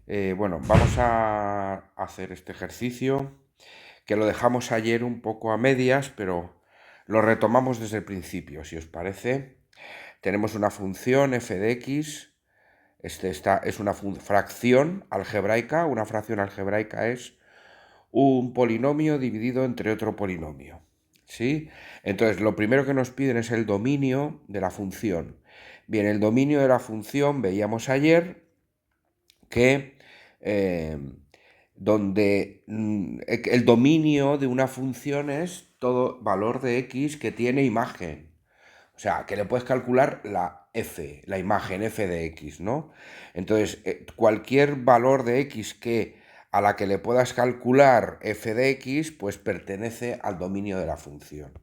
Bueno, vamos a hacer este ejercicio que lo dejamos ayer un poco a medias, pero lo retomamos desde el principio, si os parece. Tenemos una función f de x. Esta es una fracción algebraica. Una fracción algebraica es un polinomio dividido entre otro polinomio. ¿Sí? Entonces, lo primero que nos piden es el dominio de la función. Bien, el dominio de la función veíamos ayer que donde el dominio de una función es todo valor de x que tiene imagen. O sea, que le puedes calcular la f, la imagen f de x, ¿no? Entonces, cualquier valor de x a la que le puedas calcular f de x, pues pertenece al dominio de la función.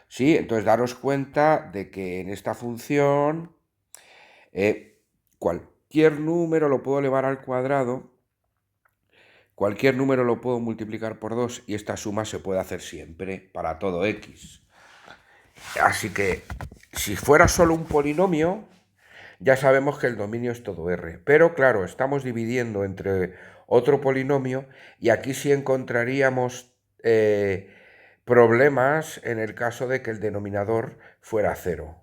¿Sí? Entonces, daros cuenta de que en esta función cualquier número lo puedo elevar al cuadrado. Cualquier número lo puedo multiplicar por 2 y esta suma se puede hacer siempre para todo x. Así que si fuera solo un polinomio, ya sabemos que el dominio es todo r. Pero claro, estamos dividiendo entre otro polinomio y aquí sí encontraríamos problemas en el caso de que el denominador fuera 0.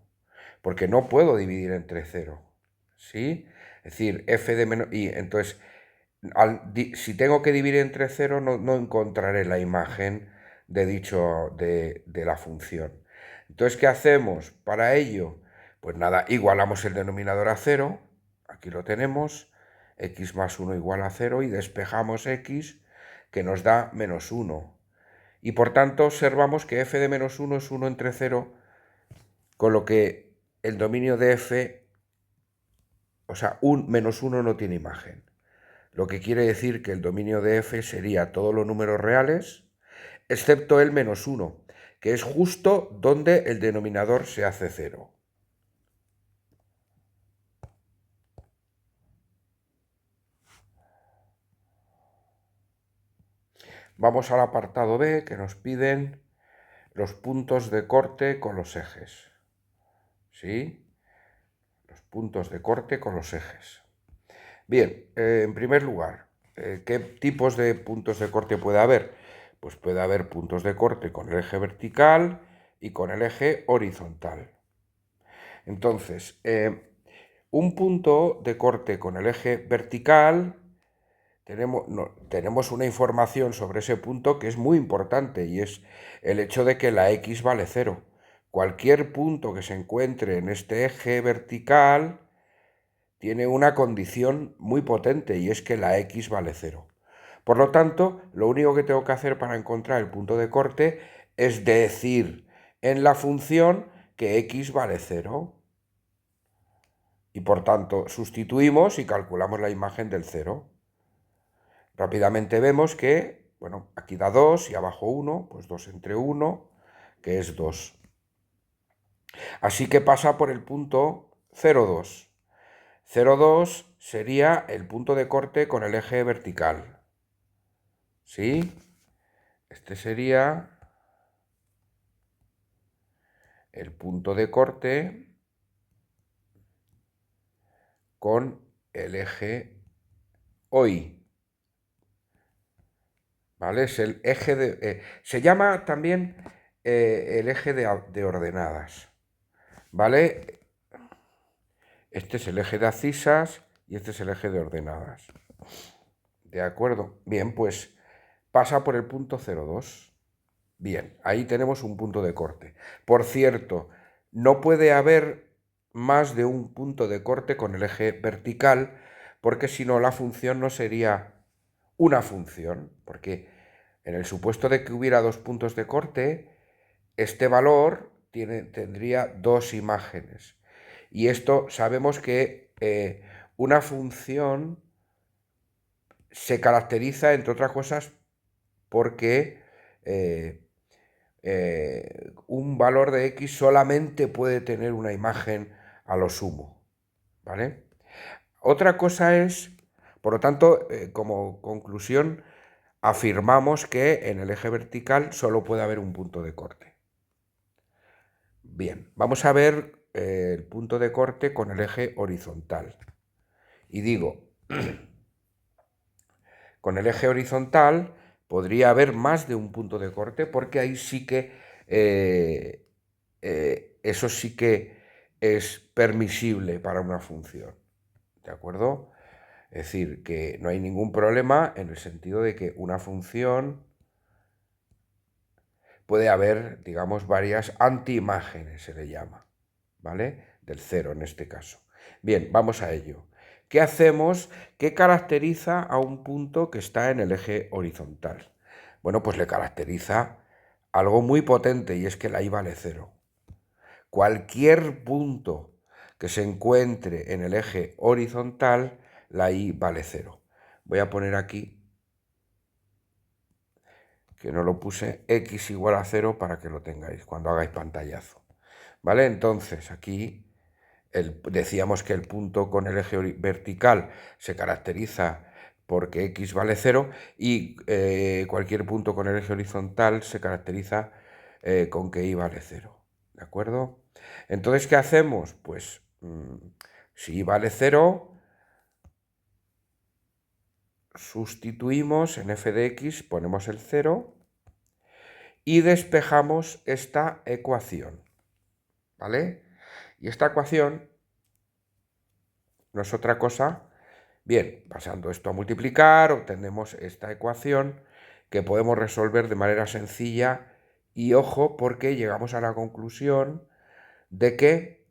Porque no puedo dividir entre 0. ¿Sí? Es decir, f de menos... Y entonces si tengo que dividir entre 0, no encontraré la imagen de la función. Entonces, ¿qué hacemos para ello? Pues nada, igualamos el denominador a 0, aquí lo tenemos, x más 1 igual a 0, y despejamos x, que nos da menos 1. Y por tanto observamos que f de menos 1 es 1 entre 0, con lo que el dominio de f, o sea, menos 1 no tiene imagen. Lo que quiere decir que el dominio de f sería todos los números reales, excepto el menos 1, que es justo donde el denominador se hace 0. Vamos al apartado B, que nos piden los puntos de corte con los ejes. ¿Sí? Los puntos de corte con los ejes. Bien, en primer lugar, ¿qué tipos de puntos de corte puede haber? Pues puede haber puntos de corte con el eje vertical y con el eje horizontal. Entonces, un punto de corte con el eje vertical, tenemos una información sobre ese punto que es muy importante, y es el hecho de que la x vale 0. Cualquier punto que se encuentre en este eje vertical tiene una condición muy potente, y es que la x vale 0. Por lo tanto, lo único que tengo que hacer para encontrar el punto de corte es decir en la función que x vale 0. Y por tanto sustituimos y calculamos la imagen del 0. Rápidamente vemos que, bueno, aquí da 2 y abajo 1, pues 2 entre 1, que es 2. Así que pasa por el punto 0,2. 0,2 sería el punto de corte con el eje vertical. ¿Sí? Este sería el punto de corte con el eje hoy. ¿Vale? Es el eje de... se llama también el eje de ordenadas. ¿Vale? Este es el eje de abscisas y este es el eje de ordenadas. ¿De acuerdo? Bien, pues pasa por el punto 0,2. Bien, ahí tenemos un punto de corte. Por cierto, no puede haber más de un punto de corte con el eje vertical, porque si no la función no sería una función, porque en el supuesto de que hubiera dos puntos de corte, este valor tendría dos imágenes. Y esto sabemos que una función se caracteriza, entre otras cosas, porque un valor de x solamente puede tener una imagen a lo sumo. ¿Vale? Otra cosa es, por lo tanto, como conclusión, afirmamos que en el eje vertical solo puede haber un punto de corte. Bien, vamos a ver el punto de corte con el eje horizontal. Y digo, con el eje horizontal podría haber más de un punto de corte, porque ahí sí que eso sí que es permisible para una función, ¿de acuerdo? Es decir, que no hay ningún problema en el sentido de que una función puede haber, digamos, varias antiimágenes, se le llama, ¿vale? Del cero en este caso. Bien, vamos a ello. ¿Qué hacemos? ¿Qué caracteriza a un punto que está en el eje horizontal? Bueno, pues le caracteriza algo muy potente, y es que la i vale cero. Cualquier punto que se encuentre en el eje horizontal, la i vale cero. Voy a poner aquí, que no lo puse, x igual a 0 para que lo tengáis cuando hagáis pantallazo. ¿Vale? Entonces aquí decíamos que el punto con el eje vertical se caracteriza porque x vale 0, y cualquier punto con el eje horizontal se caracteriza con que y vale 0. ¿De acuerdo? Entonces, ¿qué hacemos? Pues si y vale 0, sustituimos en f de x, ponemos el 0 y despejamos esta ecuación. ¿Vale? Y esta ecuación no es otra cosa. Bien, pasando esto a multiplicar, obtenemos esta ecuación que podemos resolver de manera sencilla, y ojo, porque llegamos a la conclusión de que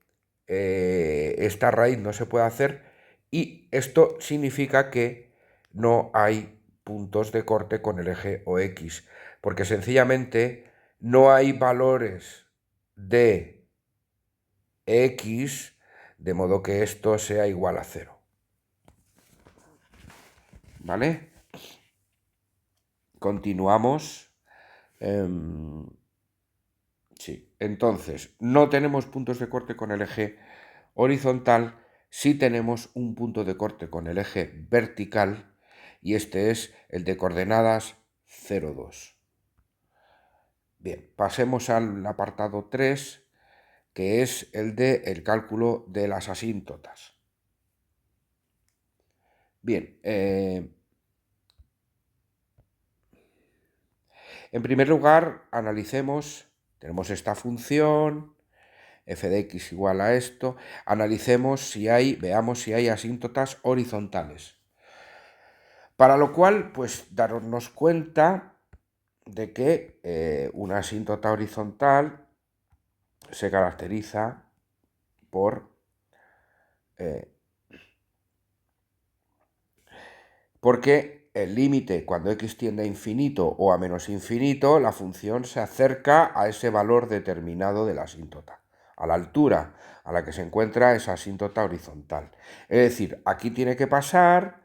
esta raíz no se puede hacer, y esto significa que no hay puntos de corte con el eje OX, porque sencillamente no hay valores de X, de modo que esto sea igual a 0. ¿Vale? Continuamos. Sí, entonces, no tenemos puntos de corte con el eje horizontal, sí tenemos un punto de corte con el eje vertical, y este es el de coordenadas 0, 2. Bien, pasemos al apartado 3, que es el de el cálculo de las asíntotas. Bien, en primer lugar, analicemos, tenemos esta función, f de x igual a esto, analicemos si hay, veamos si hay asíntotas horizontales. Para lo cual, pues darnos cuenta de que una asíntota horizontal se caracteriza por porque el límite, cuando x tiende a infinito o a menos infinito, la función se acerca a ese valor determinado de la asíntota, a la altura a la que se encuentra esa asíntota horizontal. Es decir, aquí tiene que pasar,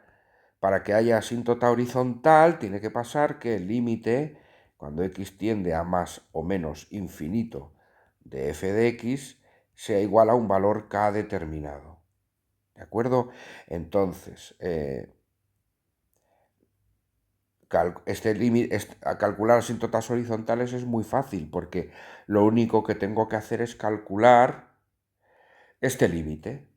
para que haya asíntota horizontal, tiene que pasar que el límite, cuando x tiende a más o menos infinito de f de x, sea igual a un valor k determinado. ¿De acuerdo? Entonces, calcular asíntotas horizontales es muy fácil, porque lo único que tengo que hacer es calcular este límite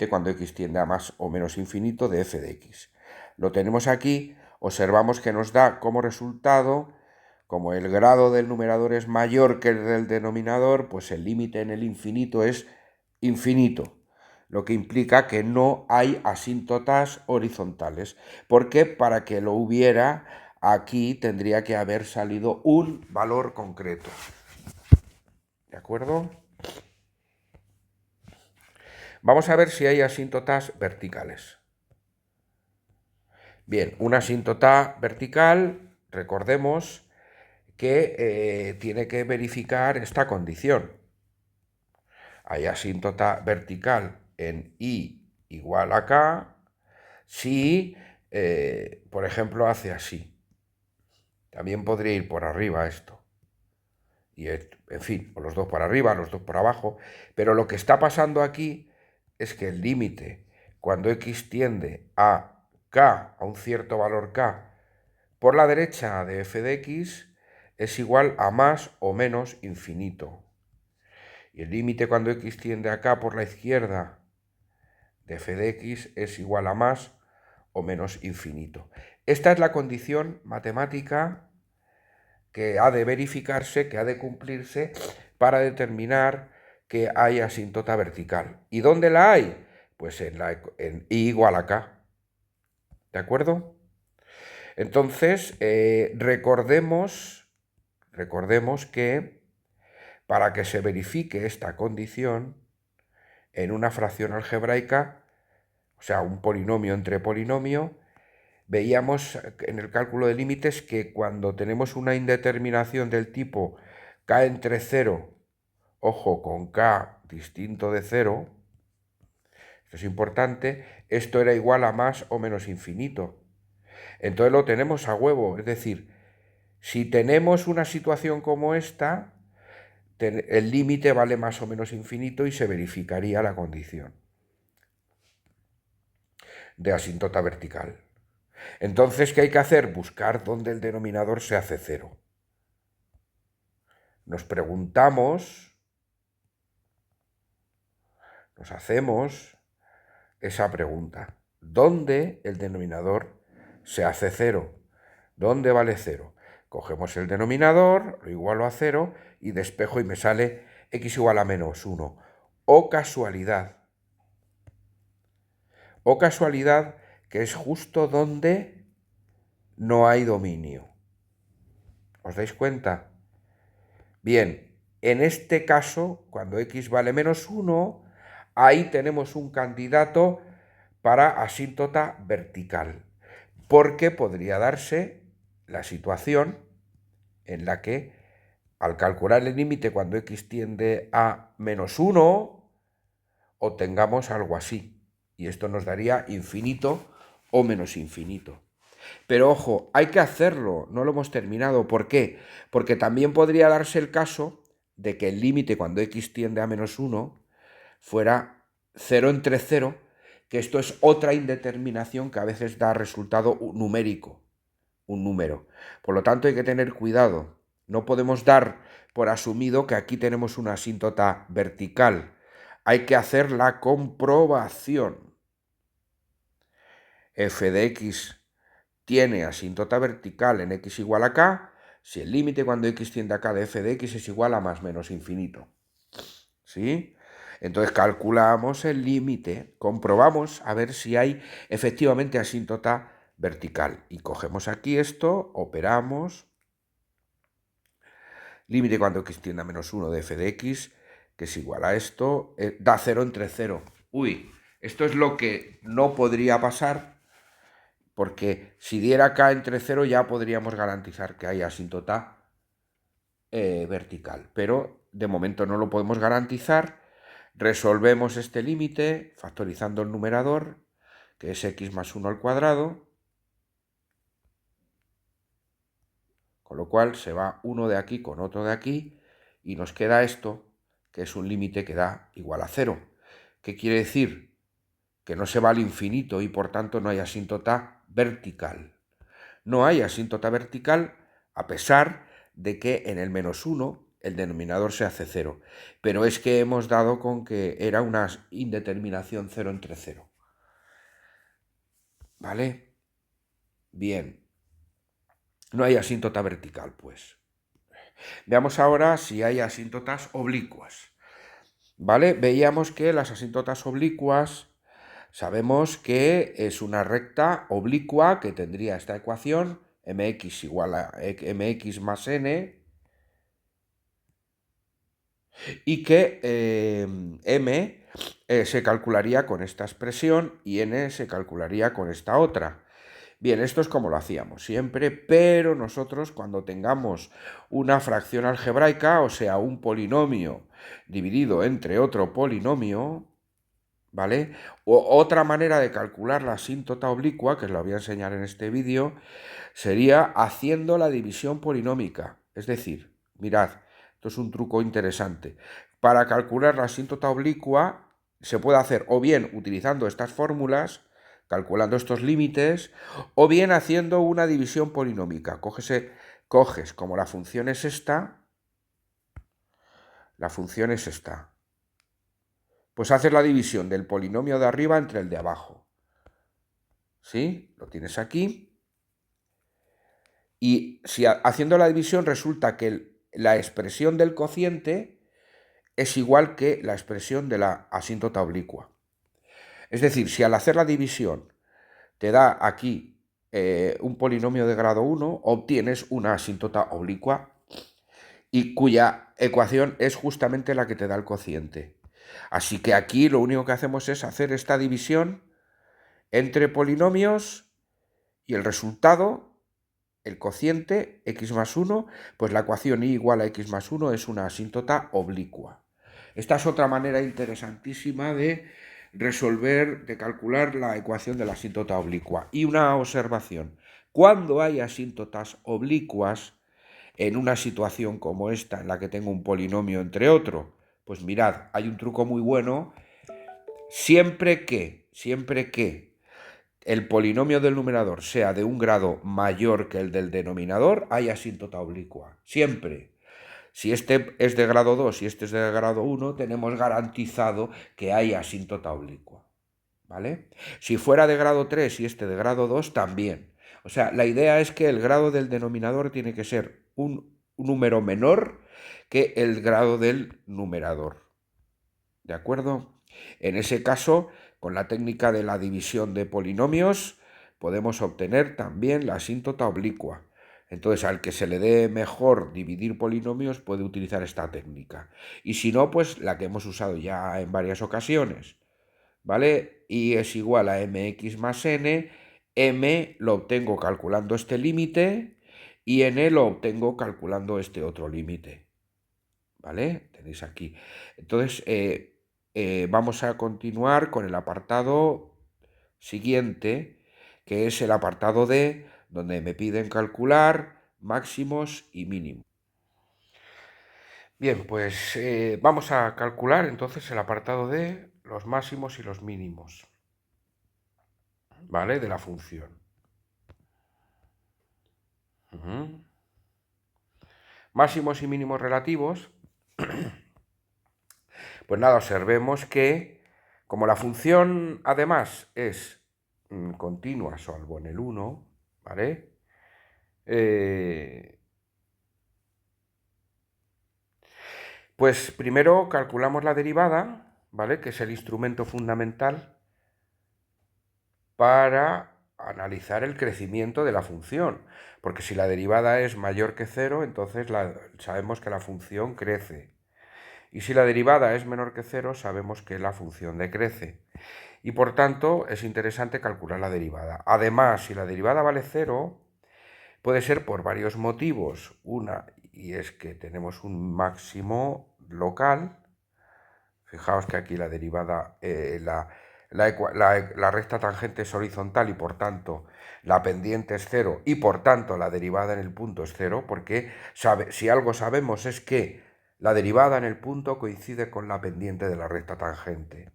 cuando x tiende a más o menos infinito de f de x. Lo tenemos aquí, observamos que nos da como resultado, como el grado del numerador es mayor que el del denominador, pues el límite en el infinito es infinito, lo que implica que no hay asíntotas horizontales, porque para que lo hubiera, aquí tendría que haber salido un valor concreto. ¿De acuerdo? Vamos a ver si hay asíntotas verticales. Bien, una asíntota vertical, recordemos que tiene que verificar esta condición. Hay asíntota vertical en i igual a k si, por ejemplo, hace así. También podría ir por arriba esto. Y, en fin, o los dos por arriba, los dos por abajo. Pero lo que está pasando aquí es que el límite, cuando x tiende a k, a un cierto valor k, por la derecha de f de x, es igual a más o menos infinito. Y el límite cuando x tiende a k por la izquierda de f de x es igual a más o menos infinito. Esta es la condición matemática que ha de verificarse, que ha de cumplirse para determinar que hay asíntota vertical. ¿Y dónde la hay? Pues en I igual a K. ¿De acuerdo? Entonces, recordemos que para que se verifique esta condición en una fracción algebraica, o sea, un polinomio entre polinomio, veíamos en el cálculo de límites que cuando tenemos una indeterminación del tipo k entre 0, ojo, con k distinto de 0, esto es importante, esto era igual a más o menos infinito. Entonces lo tenemos a huevo, es decir, si tenemos una situación como esta, el límite vale más o menos infinito y se verificaría la condición de asíntota vertical. Entonces, ¿qué hay que hacer? Buscar dónde el denominador se hace cero. Nos preguntamos, nos hacemos esa pregunta. ¿Dónde el denominador se hace cero? ¿Dónde vale cero? Cogemos el denominador, lo igualo a cero y despejo y me sale x igual a menos 1. O casualidad. O casualidad que es justo donde no hay dominio. ¿Os dais cuenta? Bien, en este caso, cuando x vale menos 1, ahí tenemos un candidato para asíntota vertical, porque podría darse la situación en la que al calcular el límite cuando x tiende a menos 1, obtengamos algo así, y esto nos daría infinito o menos infinito. Pero ojo, hay que hacerlo, no lo hemos terminado. ¿Por qué? Porque también podría darse el caso de que el límite cuando x tiende a menos 1 fuera 0 entre 0, que esto es otra indeterminación que a veces da resultado numérico, un número. Por lo tanto, hay que tener cuidado. No podemos dar por asumido que aquí tenemos una asíntota vertical. Hay que hacer la comprobación. F de x tiene asíntota vertical en x igual a k si el límite cuando x tiende a k de f de x es igual a más menos infinito. ¿Sí? Entonces calculamos el límite, comprobamos a ver si hay efectivamente asíntota vertical. Y cogemos aquí esto, operamos. Límite cuando x tiende a menos 1 de f de x, que es igual a esto, da 0 entre 0. Uy, esto es lo que no podría pasar, porque si diera k entre 0 ya podríamos garantizar que hay asíntota vertical. Pero de momento no lo podemos garantizar. Resolvemos este límite factorizando el numerador, que es x más 1 al cuadrado, con lo cual se va uno de aquí con otro de aquí y nos queda esto, que es un límite que da igual a 0. ¿Qué quiere decir? Que no se va al infinito y por tanto no hay asíntota vertical. No hay asíntota vertical a pesar de que en el menos 1 el denominador se hace 0. Pero es que hemos dado con que era una indeterminación 0 entre 0. ¿Vale? Bien. No hay asíntota vertical, pues. Veamos ahora si hay asíntotas oblicuas. ¿Vale? Veíamos que las asíntotas oblicuas sabemos que es una recta oblicua que tendría esta ecuación mx igual a mx más n y que m se calcularía con esta expresión y n se calcularía con esta otra. Bien, esto es como lo hacíamos siempre, pero nosotros cuando tengamos una fracción algebraica, o sea, un polinomio dividido entre otro polinomio, ¿vale? O otra manera de calcular la asíntota oblicua, que os la voy a enseñar en este vídeo, sería haciendo la división polinómica. Es decir, mirad, esto es un truco interesante. Para calcular la asíntota oblicua se puede hacer o bien utilizando estas fórmulas, calculando estos límites, o bien haciendo una división polinómica. Coges como la función es esta, pues haces la división del polinomio de arriba entre el de abajo. ¿sí? Lo tienes aquí. Y si haciendo la división resulta que la expresión del cociente es igual que la expresión de la asíntota oblicua. Es decir, si al hacer la división te da aquí un polinomio de grado 1, obtienes una asíntota oblicua y cuya ecuación es justamente la que te da el cociente. Así que aquí lo único que hacemos es hacer esta división entre polinomios y el resultado, el cociente x más 1, pues la ecuación y igual a x más 1 es una asíntota oblicua. Esta es otra manera interesantísima de resolver, de calcular la ecuación de la asíntota oblicua. Y una observación, cuando hay asíntotas oblicuas en una situación como esta, en la que tengo un polinomio entre otro, pues mirad, hay un truco muy bueno, siempre que el polinomio del numerador sea de un grado mayor que el del denominador, hay asíntota oblicua. Siempre. Si este es de grado 2 y este es de grado 1, tenemos garantizado que hay asíntota oblicua. ¿Vale? Si fuera de grado 3 y este de grado 2, también. O sea, la idea es que el grado del denominador tiene que ser un número menor que el grado del numerador. ¿De acuerdo? En ese caso, con la técnica de la división de polinomios, podemos obtener también la asíntota oblicua. Entonces, al que se le dé mejor dividir polinomios puede utilizar esta técnica. Y si no, pues la que hemos usado ya en varias ocasiones, ¿vale? Y es igual a mx más n, m lo obtengo calculando este límite y n lo obtengo calculando este otro límite, ¿vale? Tenéis aquí. Entonces, vamos a continuar con el apartado siguiente, que es el apartado D, donde me piden calcular máximos y mínimos. Bien, pues vamos a calcular entonces el apartado D, los máximos y los mínimos, ¿vale? De la función. Máximos y mínimos relativos. Pues nada, observemos que como la función además es continua salvo en el 1, ¿vale? Pues primero calculamos la derivada, ¿vale? Que es el instrumento fundamental para analizar el crecimiento de la función. Porque si la derivada es mayor que 0, entonces sabemos que la función crece. Y si la derivada es menor que 0, sabemos que la función decrece. Y por tanto es interesante calcular la derivada. Además, si la derivada vale 0, puede ser por varios motivos. Una, y es que tenemos un máximo local. Fijaos que aquí la derivada, la recta tangente es horizontal y por tanto la pendiente es 0 y por tanto la derivada en el punto es 0, porque si algo sabemos es que la derivada en el punto coincide con la pendiente de la recta tangente.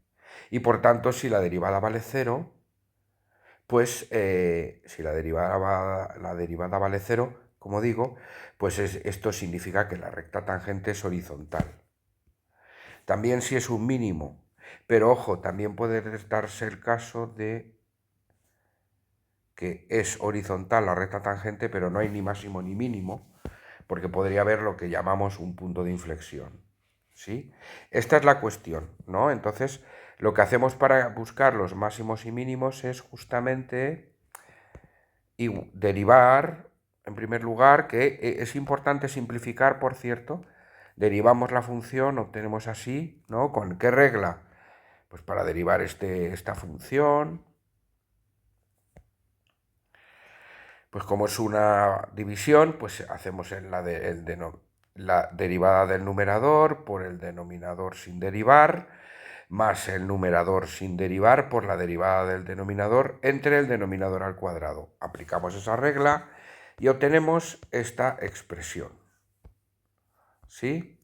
Y por tanto, si la derivada vale 0, pues si la derivada vale 0, como digo, pues esto significa que la recta tangente es horizontal. También si es un mínimo, pero ojo, también puede darse el caso de que es horizontal la recta tangente, pero no hay ni máximo ni mínimo, porque podría haber lo que llamamos un punto de inflexión, ¿sí? Esta es la cuestión, ¿no? Entonces, lo que hacemos para buscar los máximos y mínimos es justamente derivar, en primer lugar, que es importante simplificar, por cierto, derivamos la función, obtenemos así, ¿no? ¿Con qué regla? Pues para derivar esta función, pues como es una división, pues hacemos la derivada del numerador por el denominador sin derivar, más el numerador sin derivar por la derivada del denominador entre el denominador al cuadrado. Aplicamos esa regla y obtenemos esta expresión, ¿sí?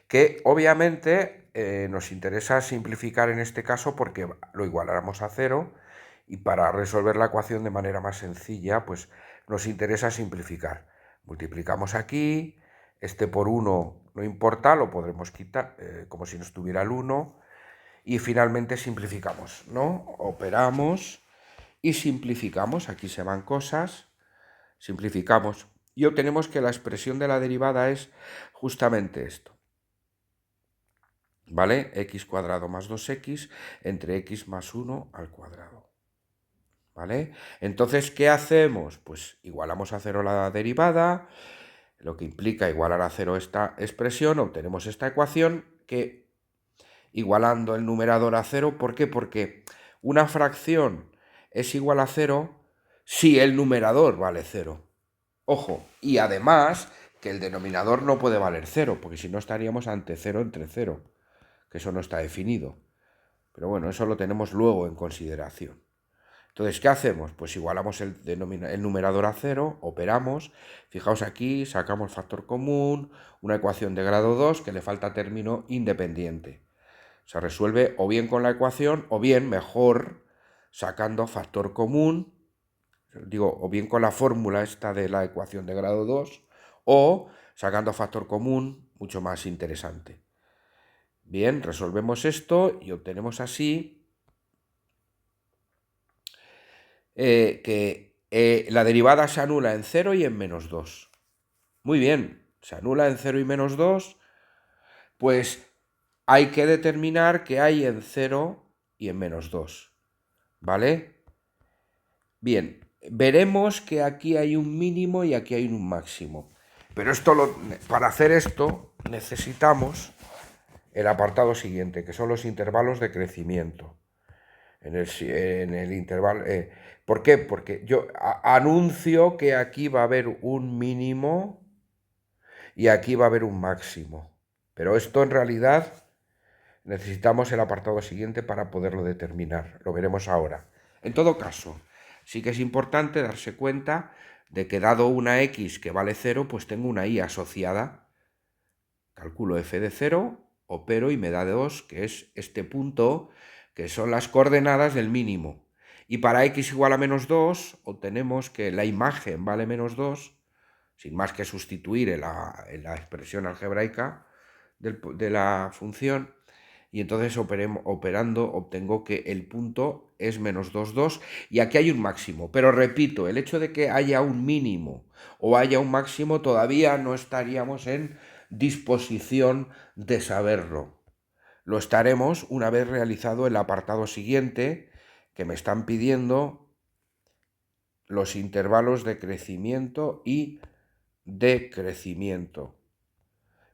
Que obviamente nos interesa simplificar en este caso porque lo igualáramos a 0 y para resolver la ecuación de manera más sencilla, pues nos interesa simplificar. Multiplicamos aquí, este por 1 no importa, lo podremos quitar como si no estuviera el 1 y finalmente simplificamos, ¿no? Operamos y simplificamos. Aquí se van cosas, simplificamos y obtenemos que la expresión de la derivada es justamente esto. ¿Vale? X cuadrado más 2x entre x más 1 al cuadrado. ¿Vale? Entonces, ¿qué hacemos? Pues igualamos a 0 la derivada, lo que implica igualar a 0 esta expresión, obtenemos esta ecuación que, igualando el numerador a 0, ¿por qué? Porque una fracción es igual a 0 si el numerador vale 0. Ojo, y además que el denominador no puede valer 0, porque si no estaríamos ante 0 entre 0, que eso no está definido. Pero bueno, eso lo tenemos luego en consideración. Entonces, ¿qué hacemos? Pues igualamos el numerador a 0, operamos, fijaos aquí, sacamos factor común, una ecuación de grado 2 que le falta término independiente. Se resuelve o bien con la ecuación o bien, mejor, sacando factor común, digo, o bien con la fórmula esta de la ecuación de grado 2 o sacando factor común, mucho más interesante. Bien, resolvemos esto y obtenemos así que la derivada se anula en 0 y en menos 2. Muy bien, se anula en 0 y menos 2, pues hay que determinar qué hay en 0 y en menos 2. ¿Vale? Bien, veremos que aquí hay un mínimo y aquí hay un máximo. Pero para hacer esto necesitamos el apartado siguiente, que son los intervalos de crecimiento. En el intervalo. ¿Por qué? Porque yo anuncio que aquí va a haber un mínimo y aquí va a haber un máximo. Pero esto en realidad necesitamos el apartado siguiente para poderlo determinar. Lo veremos ahora. En todo caso, sí que es importante darse cuenta de que dado una x que vale 0, pues tengo una y asociada. Calculo f de 0, opero y me da 2, que es este punto, que son las coordenadas del mínimo. Y para x igual a menos 2, obtenemos que la imagen vale menos 2, sin más que sustituir en la expresión algebraica de la función, y entonces operando obtengo que el punto es menos 2, 2, y aquí hay un máximo. Pero repito, el hecho de que haya un mínimo o haya un máximo todavía no estaríamos en disposición de saberlo. Lo estaremos una vez realizado el apartado siguiente, que me están pidiendo los intervalos de crecimiento y decrecimiento.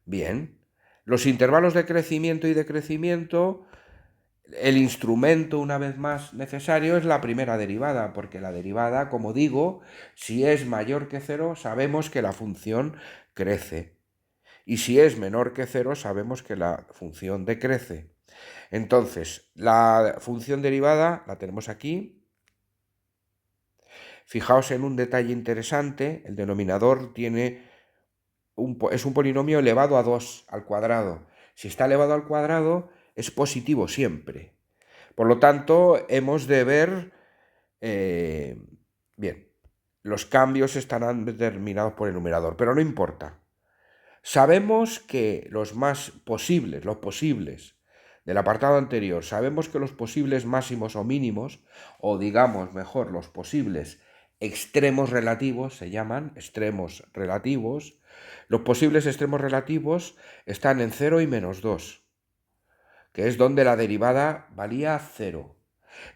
Bien, los intervalos de crecimiento y decrecimiento, el instrumento, una vez más necesario, es la primera derivada, porque la derivada, como digo, si es mayor que 0, sabemos que la función crece. Y si es menor que 0, sabemos que la función decrece. Entonces, la función derivada la tenemos aquí. Fijaos en un detalle interesante, el denominador es un polinomio elevado a 2 al cuadrado. Si está elevado al cuadrado, es positivo siempre. Por lo tanto, hemos de ver, bien, los cambios estarán determinados por el numerador, pero no importa. Sabemos que los posibles del apartado anterior, sabemos que los posibles máximos o mínimos, o digamos mejor, los posibles extremos relativos, se llaman extremos relativos, los posibles extremos relativos están en 0 y menos 2, que es donde la derivada valía 0.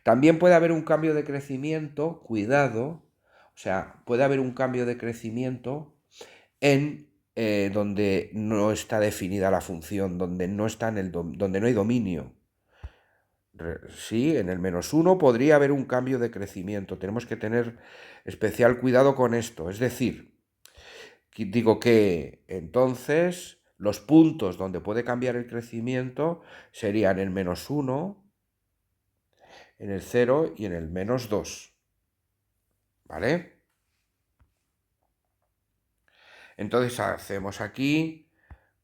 También puede haber un cambio de crecimiento, cuidado, o sea, puede haber un cambio de crecimiento en donde no está definida la función, donde no hay dominio. Sí, en el menos 1 podría haber un cambio de crecimiento. Tenemos que tener especial cuidado con esto. Es decir, digo que entonces los puntos donde puede cambiar el crecimiento serían el menos 1, en el 0 y en el menos 2. ¿Vale? Entonces hacemos aquí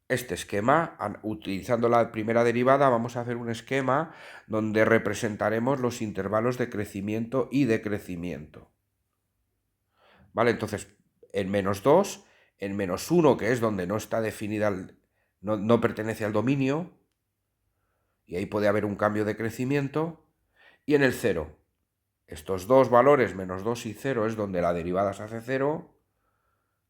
este esquema. Utilizando la primera derivada vamos a hacer un esquema donde representaremos los intervalos de crecimiento y decrecimiento. ¿Vale? Entonces, en menos 2, en menos 1, que es donde no está definida, no pertenece al dominio, y ahí puede haber un cambio de crecimiento, y en el 0. Estos dos valores, menos 2 y 0, es donde la derivada se hace 0,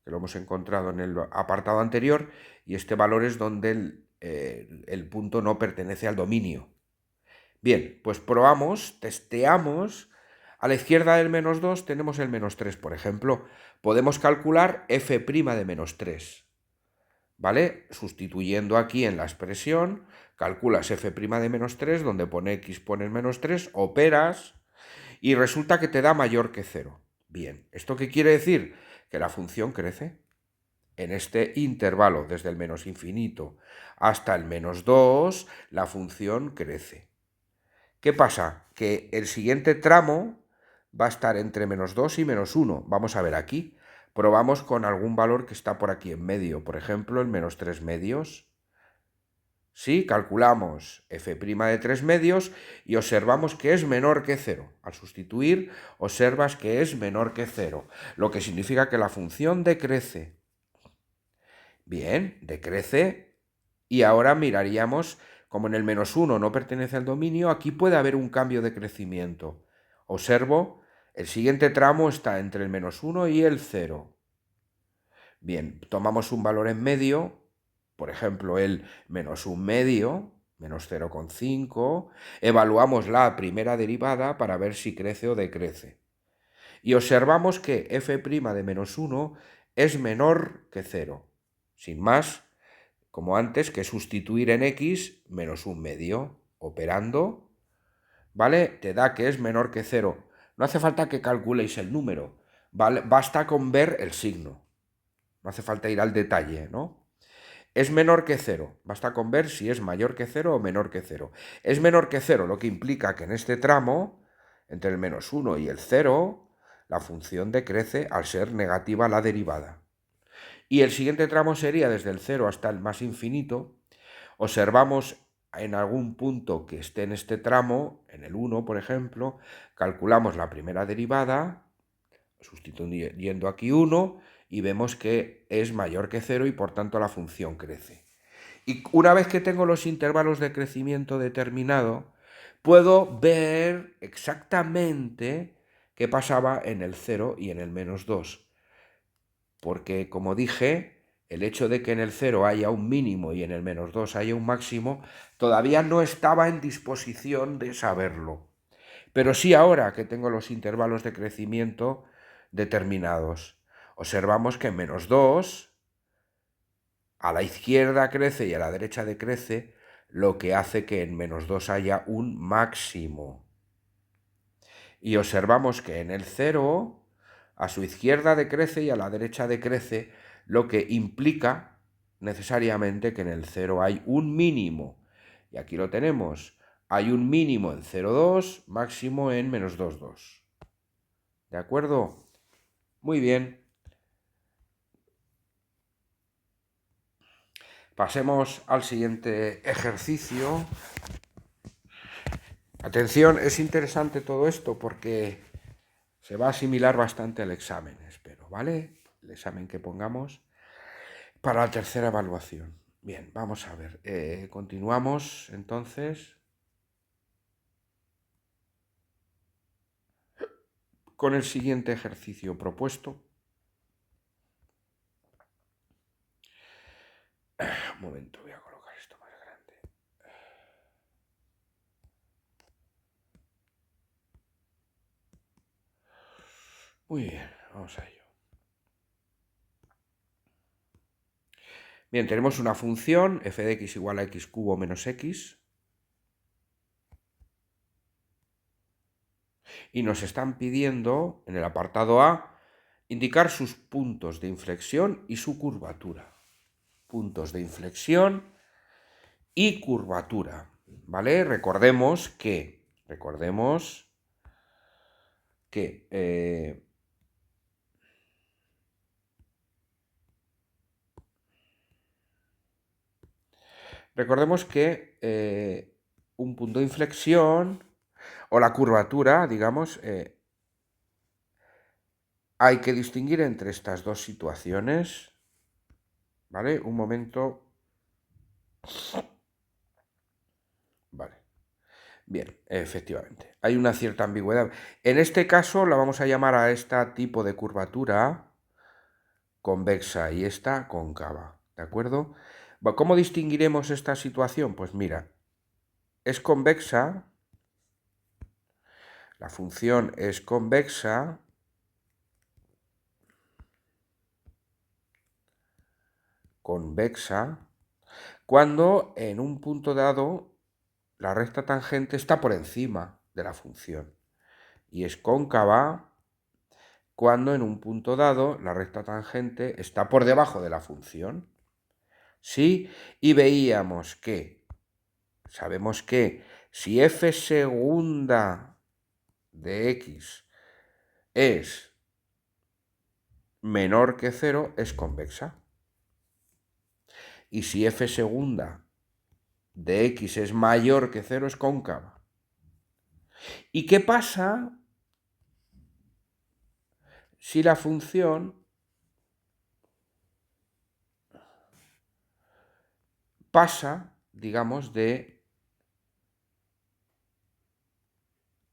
que lo hemos encontrado en el apartado anterior, y este valor es donde el punto no pertenece al dominio. Bien, pues probamos, testeamos. A la izquierda del menos 2 tenemos el menos 3, por ejemplo. Podemos calcular f' de menos 3. ¿Vale? Sustituyendo aquí en la expresión, calculas f' de menos 3, donde pone x pones menos 3, operas y resulta que te da mayor que 0. Bien, ¿esto qué quiere decir? Que la función crece. En este intervalo, desde el menos infinito hasta el menos 2, la función crece. ¿Qué pasa? Que el siguiente tramo va a estar entre menos 2 y menos 1. Vamos a ver aquí. Probamos con algún valor que está por aquí en medio. Por ejemplo, el menos 3 medios. Sí, calculamos f' de 3 medios y observamos que es menor que 0. Al sustituir, observas que es menor que 0, lo que significa que la función decrece. Bien, decrece. Y ahora miraríamos, como en el menos 1 no pertenece al dominio, aquí puede haber un cambio de crecimiento. Observo, el siguiente tramo está entre el menos 1 y el 0. Bien, tomamos un valor en medio, por ejemplo el menos 1 medio, menos 0,5, evaluamos la primera derivada para ver si crece o decrece. Y observamos que f' de menos 1 es menor que 0. Sin más, como antes, que sustituir en x menos 1 medio. Operando, ¿vale? Te da que es menor que 0. No hace falta que calculéis el número, ¿vale? Basta con ver el signo. No hace falta ir al detalle, ¿no? Es menor que 0. Basta con ver si es mayor que 0 o menor que 0. Es menor que 0, lo que implica que en este tramo, entre el menos 1 y el 0, la función decrece al ser negativa la derivada. Y el siguiente tramo sería desde el 0 hasta el más infinito. Observamos en algún punto que esté en este tramo, en el 1, por ejemplo, calculamos la primera derivada, sustituyendo aquí 1, y vemos que es mayor que 0 y por tanto la función crece. Y una vez que tengo los intervalos de crecimiento determinado, puedo ver exactamente qué pasaba en el 0 y en el menos 2. Porque, como dije, el hecho de que en el 0 haya un mínimo y en el menos 2 haya un máximo, todavía no estaba en disposición de saberlo. Pero sí ahora que tengo los intervalos de crecimiento determinados. Observamos que en menos 2 a la izquierda crece y a la derecha decrece, lo que hace que en menos 2 haya un máximo. Y observamos que en el 0 a su izquierda decrece y a la derecha decrece, lo que implica necesariamente que en el 0 hay un mínimo. Y aquí lo tenemos. Hay un mínimo en 0,2, máximo en menos 2,2. ¿De acuerdo? Muy bien. Pasemos al siguiente ejercicio. Atención, es interesante todo esto porque se va a asimilar bastante al examen, espero, ¿vale? El examen que pongamos para la tercera evaluación. Bien, vamos a ver. Continuamos entonces con el siguiente ejercicio propuesto. Un momento, voy a colocar esto más grande. Muy bien, vamos a ello. Bien, tenemos una función f de x igual a x cubo menos x. Y nos están pidiendo, en el apartado A, indicar sus puntos de inflexión y su curvatura. Puntos de inflexión y curvatura, ¿vale? Recordemos que un punto de inflexión o la curvatura, digamos, hay que distinguir entre estas dos situaciones, ¿vale? Un momento. Vale. Bien, efectivamente. Hay una cierta ambigüedad. En este caso la vamos a llamar a este tipo de curvatura convexa y esta cóncava, ¿de acuerdo? ¿Cómo distinguiremos esta situación? Pues mira, es convexa, la función es convexa cuando en un punto dado la recta tangente está por encima de la función y es cóncava cuando en un punto dado la recta tangente está por debajo de la función. ¿Sí? Y veíamos que, sabemos que si f segunda de x es menor que 0, es convexa. Y si f segunda de x es mayor que 0, es cóncava. ¿Y qué pasa si la función pasa, digamos, de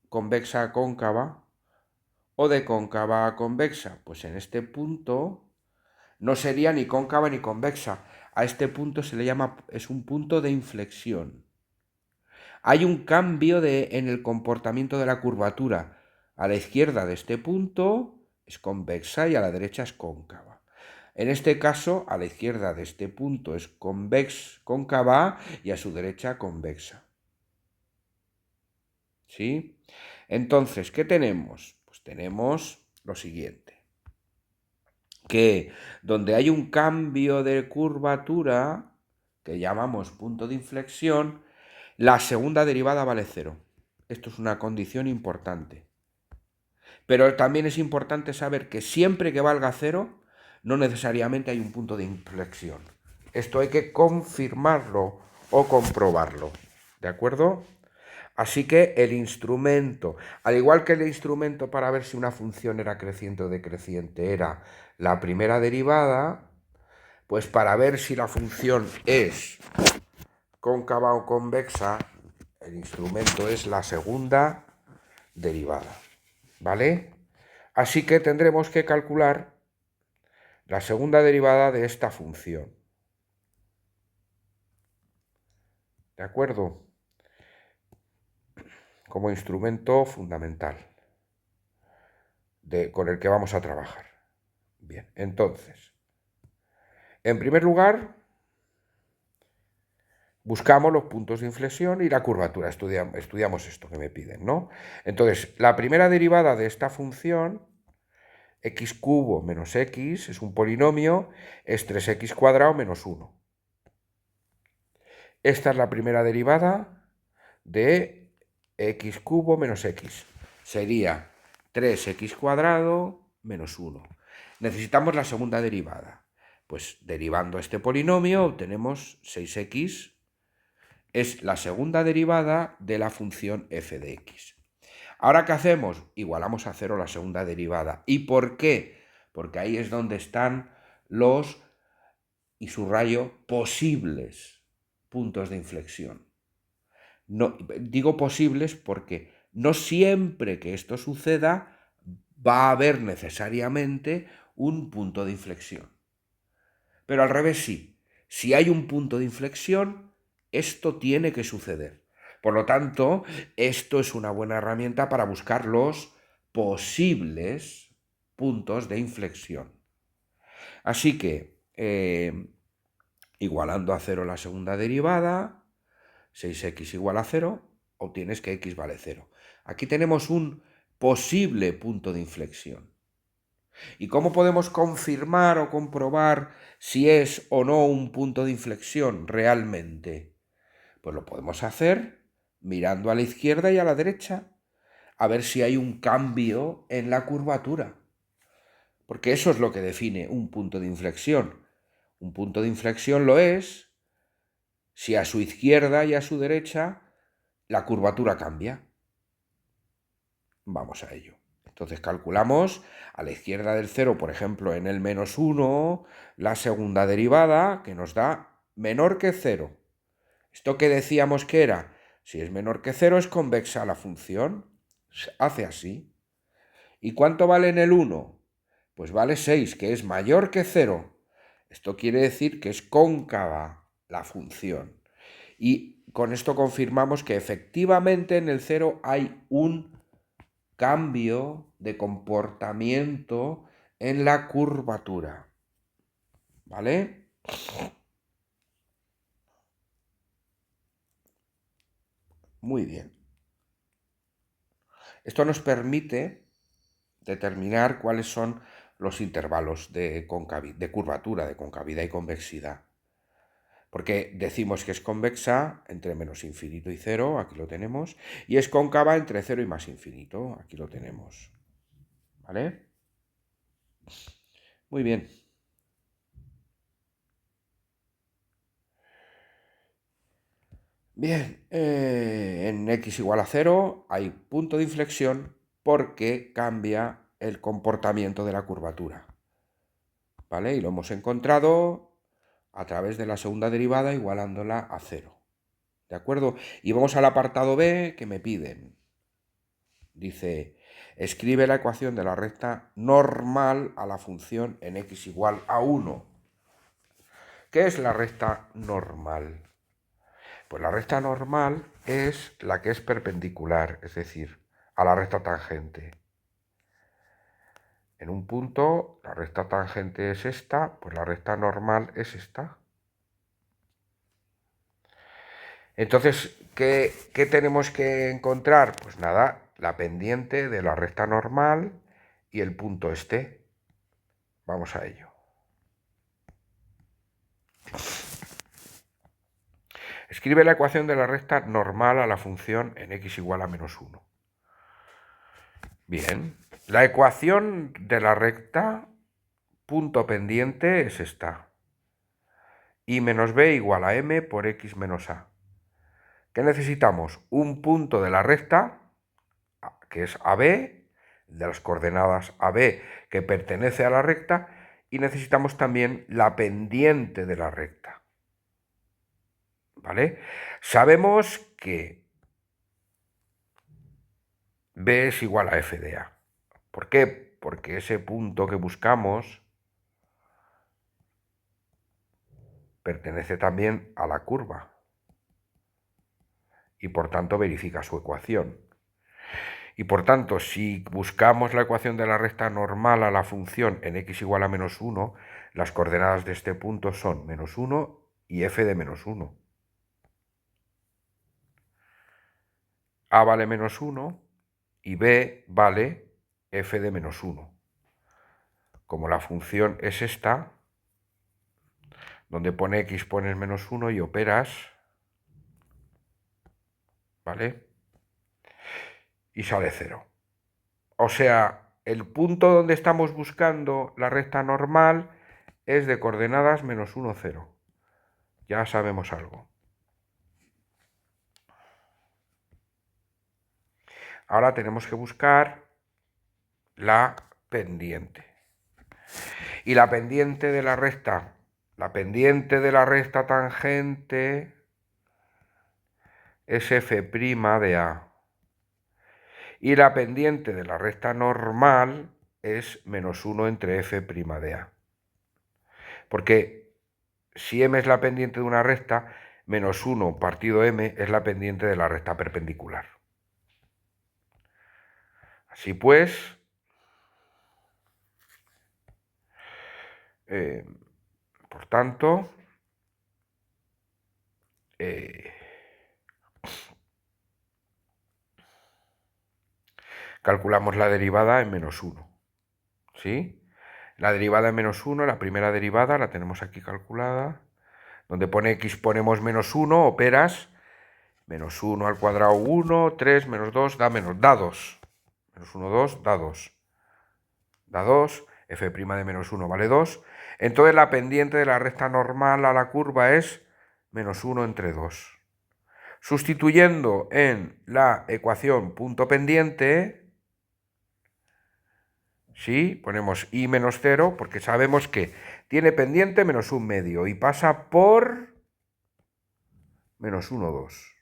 convexa a cóncava o de cóncava a convexa? Pues en este punto no sería ni cóncava ni convexa. A este punto se le llama, es un punto de inflexión. Hay un cambio en el comportamiento de la curvatura. A la izquierda de este punto es convexa y a la derecha es cóncava. En este caso, a la izquierda de este punto es cóncava y a su derecha convexa. ¿Sí? Entonces, ¿qué tenemos? Pues tenemos lo siguiente. Que donde hay un cambio de curvatura, que llamamos punto de inflexión, la segunda derivada vale 0. Esto es una condición importante. Pero también es importante saber que siempre que valga 0, no necesariamente hay un punto de inflexión. Esto hay que confirmarlo o comprobarlo. ¿De acuerdo? Así que el instrumento, al igual que el instrumento para ver si una función era creciente o decreciente era la primera derivada, pues para ver si la función es cóncava o convexa, el instrumento es la segunda derivada, ¿vale? Así que tendremos que calcular la segunda derivada de esta función. ¿De acuerdo? Como instrumento fundamental con el que vamos a trabajar. Bien, entonces, en primer lugar, buscamos los puntos de inflexión y la curvatura. Estudiamos esto que me piden, ¿no? Entonces, la primera derivada de esta función, x cubo menos x, es un polinomio, es 3x cuadrado menos 1. Esta es la primera derivada de x cubo menos x. Sería 3x cuadrado menos 1. Necesitamos la segunda derivada. Pues derivando este polinomio obtenemos 6x. Es la segunda derivada de la función f de x. Ahora, ¿qué hacemos? Igualamos a 0 la segunda derivada. ¿Y por qué? Porque ahí es donde están los, y subrayo, posibles puntos de inflexión. No, digo posibles porque no siempre que esto suceda va a haber necesariamente un punto de inflexión. Pero al revés sí. Si hay un punto de inflexión, esto tiene que suceder. Por lo tanto, esto es una buena herramienta para buscar los posibles puntos de inflexión. Así que, igualando a 0 la segunda derivada, 6x igual a 0, obtienes que x vale 0. Aquí tenemos un posible punto de inflexión. ¿Y cómo podemos confirmar o comprobar si es o no un punto de inflexión realmente? Pues lo podemos hacer mirando a la izquierda y a la derecha, a ver si hay un cambio en la curvatura. Porque eso es lo que define un punto de inflexión. Un punto de inflexión lo es si a su izquierda y a su derecha la curvatura cambia. Vamos a ello. Entonces calculamos a la izquierda del 0, por ejemplo, en el menos 1, la segunda derivada, que nos da menor que 0. ¿Esto qué decíamos que era? Si es menor que 0 es convexa la función. Hace así. ¿Y cuánto vale en el 1? Pues vale 6, que es mayor que 0. Esto quiere decir que es cóncava la función. Y con esto confirmamos que efectivamente en el 0 hay un cambio de comportamiento en la curvatura. ¿Vale? Muy bien. Esto nos permite determinar cuáles son los intervalos de curvatura, de concavidad y convexidad. Porque decimos que es convexa entre menos infinito y 0, aquí lo tenemos, y es cóncava entre 0 y más infinito, aquí lo tenemos. ¿Vale? Muy bien. Bien, en x igual a 0 hay punto de inflexión porque cambia el comportamiento de la curvatura. ¿Vale? Y lo hemos encontrado a través de la segunda derivada igualándola a 0. ¿De acuerdo? Y vamos al apartado B que me piden. Dice, escribe la ecuación de la recta normal a la función en x igual a 1. ¿Qué es la recta normal? Pues la recta normal es la que es perpendicular, es decir, a la recta tangente. En un punto, la recta tangente es esta, pues la recta normal es esta. Entonces, ¿qué tenemos que encontrar? Pues nada, la pendiente de la recta normal y el punto este. Vamos a ello. Escribe la ecuación de la recta normal a la función en x igual a menos 1. Bien, la ecuación de la recta punto pendiente es esta. Y menos b igual a m por x menos a. ¿Qué necesitamos? Un punto de la recta, que es AB, de las coordenadas AB, que pertenece a la recta, y necesitamos también la pendiente de la recta. ¿Vale? Sabemos que B es igual a f de A. ¿Por qué? Porque ese punto que buscamos pertenece también a la curva y por tanto verifica su ecuación. Y por tanto, si buscamos la ecuación de la recta normal a la función en x igual a menos 1, las coordenadas de este punto son menos 1 y f de menos 1. A vale menos 1 y b vale f de menos 1. Como la función es esta, donde pone x pones menos 1 y operas, ¿vale? Y sale 0. O sea, el punto donde estamos buscando la recta normal es de coordenadas menos 1, 0. Ya sabemos algo. Ahora tenemos que buscar la pendiente. Y la pendiente de la recta tangente es f' de A. Y la pendiente de la recta normal es menos 1 entre f' de A. Porque si m es la pendiente de una recta, menos 1 partido m es la pendiente de la recta perpendicular. Así pues, por tanto, calculamos la derivada en menos 1. ¿Sí? La derivada en menos 1, la primera derivada, la tenemos aquí calculada. Donde pone x ponemos menos 1, operas. Menos 1 al cuadrado 1, 3, menos 2, da 2. Menos 1, 2, da 2. Da 2, f' de menos 1 vale 2. Entonces la pendiente de la recta normal a la curva es menos 1 entre 2. Sustituyendo en la ecuación punto pendiente, ¿sí? Ponemos y menos 0 porque sabemos que tiene pendiente menos 1 medio y pasa por menos 1, 2.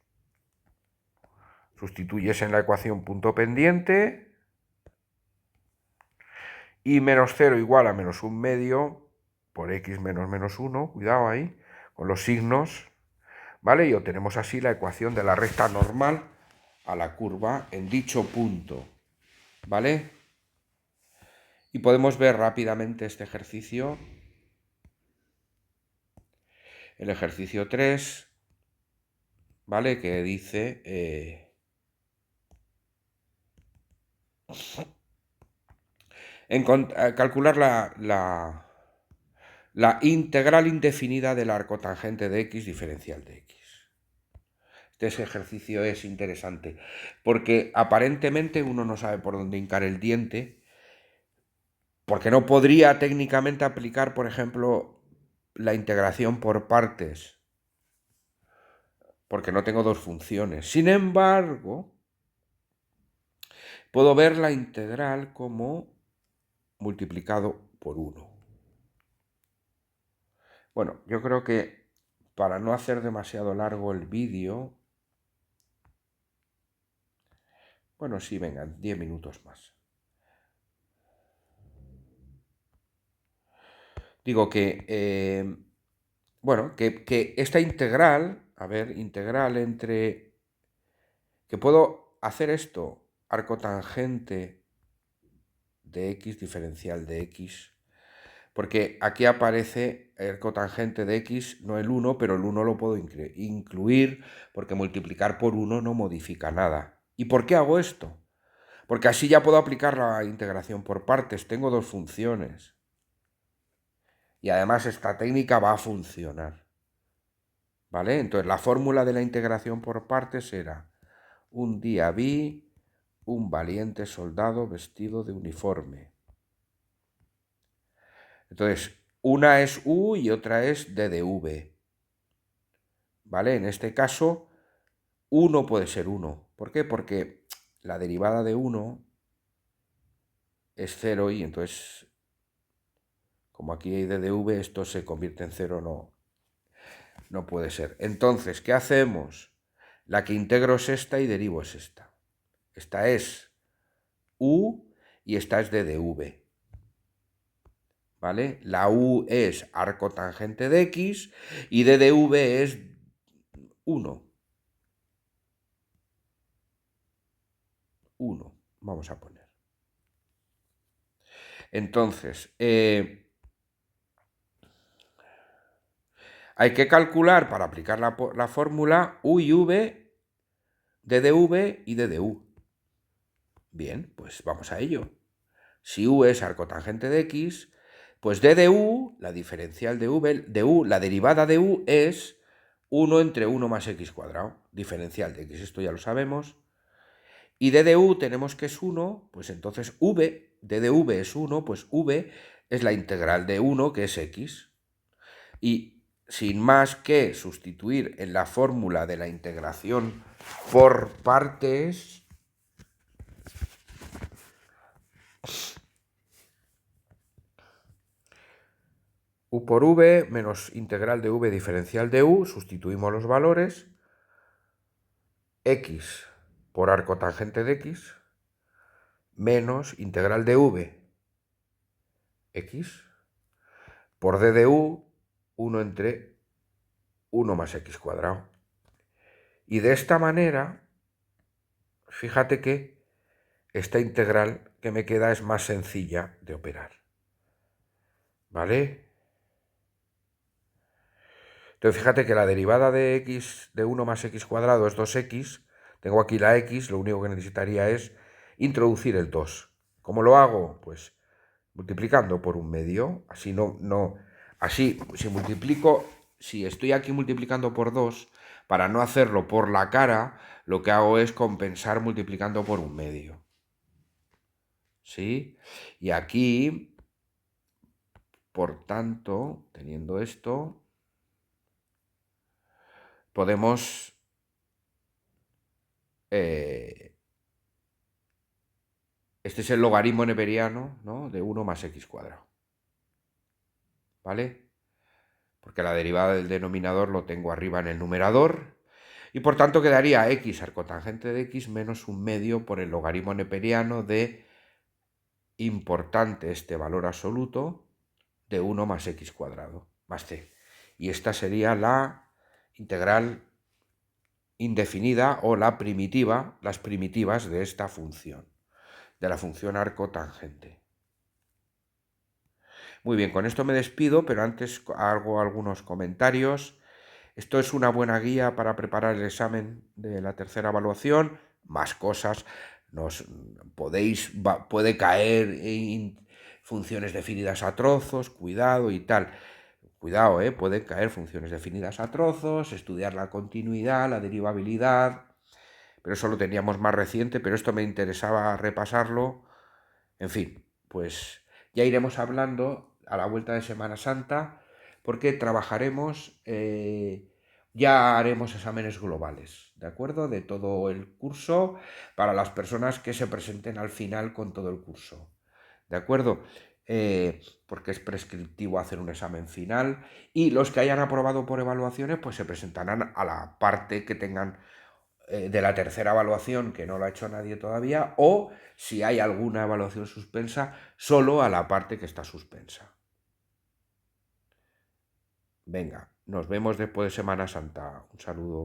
Sustituyes en la ecuación punto pendiente y menos 0 igual a menos un medio por x menos menos 1, cuidado ahí, con los signos, ¿vale? Y obtenemos así la ecuación de la recta normal a la curva en dicho punto, ¿vale? Y podemos ver rápidamente este ejercicio. El ejercicio 3, ¿vale? Que dice calcular la integral indefinida del arco tangente de x diferencial de x. Este ejercicio es interesante porque aparentemente uno no sabe por dónde hincar el diente, porque no podría técnicamente aplicar, por ejemplo, la integración por partes, porque no tengo dos funciones. Sin embargo, puedo ver la integral como multiplicado por 1. Bueno, yo creo que para no hacer demasiado largo el vídeo, bueno, sí, vengan, 10 minutos más. Digo que, bueno, que esta integral, a ver, integral entre, que puedo hacer esto, arco tangente de x diferencial de x, porque aquí aparece el cotangente de x, no el 1, pero el 1 lo puedo incluir porque multiplicar por 1 no modifica nada. ¿Y por qué hago esto? Porque así ya puedo aplicar la integración por partes, tengo dos funciones. Y además esta técnica va a funcionar, ¿vale? Entonces la fórmula de la integración por partes era: un día vi un valiente soldado vestido de uniforme. Entonces, una es u y otra es d de v, ¿vale? En este caso, 1 puede ser 1. ¿Por qué? Porque la derivada de 1 es 0 y entonces, como aquí hay d de v, esto se convierte en 0, no puede ser. Entonces, ¿qué hacemos? La que integro es esta y derivo es esta. Esta es u y esta es d de v, ¿vale? La u es arco tangente de x y d de v es 1. 1, vamos a poner. Entonces, hay que calcular para aplicar la fórmula u y v, d de v y d de u. Bien, pues vamos a ello. Si u es arco tangente de x, pues d de u, la diferencial de u, la derivada de u es 1 entre 1 más x cuadrado, diferencial de x, esto ya lo sabemos. Y d de u tenemos que es 1, pues entonces v, d de v es 1, pues v es la integral de 1, que es x. Y sin más que sustituir en la fórmula de la integración por partes, u por v menos integral de v diferencial de u, sustituimos los valores, x por arco tangente de x, menos integral de v, x, por d de u, 1 entre 1 más x cuadrado. Y de esta manera, fíjate que esta integral que me queda es más sencilla de operar, ¿vale? Entonces fíjate que la derivada de x de 1 más x cuadrado es 2x. Tengo aquí la x, lo único que necesitaría es introducir el 2. ¿Cómo lo hago? Pues multiplicando por un medio. Así así, si multiplico, si estoy aquí multiplicando por 2, para no hacerlo por la cara, lo que hago es compensar multiplicando por un medio. ¿Sí? Y aquí, por tanto, teniendo esto, podemos este es el logaritmo neperiano, ¿no?, de 1 más x cuadrado, ¿vale? Porque la derivada del denominador lo tengo arriba en el numerador Y por tanto quedaría x arcotangente de x menos 1/2 por el logaritmo neperiano de importante este valor absoluto de 1 más x cuadrado más c. Y esta sería la integral indefinida o la primitiva, las primitivas de esta función, de la función arcotangente. Muy bien, con esto me despido, pero antes hago algunos comentarios. Esto es una buena guía para preparar el examen de la tercera evaluación. Más cosas, puede caer en funciones definidas a trozos, cuidado y tal. Cuidado, pueden caer funciones definidas a trozos, estudiar la continuidad, la derivabilidad, pero eso lo teníamos más reciente, pero esto me interesaba repasarlo. En fin, pues ya iremos hablando a la vuelta de Semana Santa, porque trabajaremos, ya haremos exámenes globales, ¿de acuerdo? De todo el curso para las personas que se presenten al final con todo el curso, ¿de acuerdo? Porque es prescriptivo hacer un examen final y los que hayan aprobado por evaluaciones pues se presentarán a la parte que tengan de la tercera evaluación que no lo ha hecho nadie todavía, o si hay alguna evaluación suspensa, solo a la parte que está suspensa. Venga, nos vemos después de Semana Santa. Un saludo.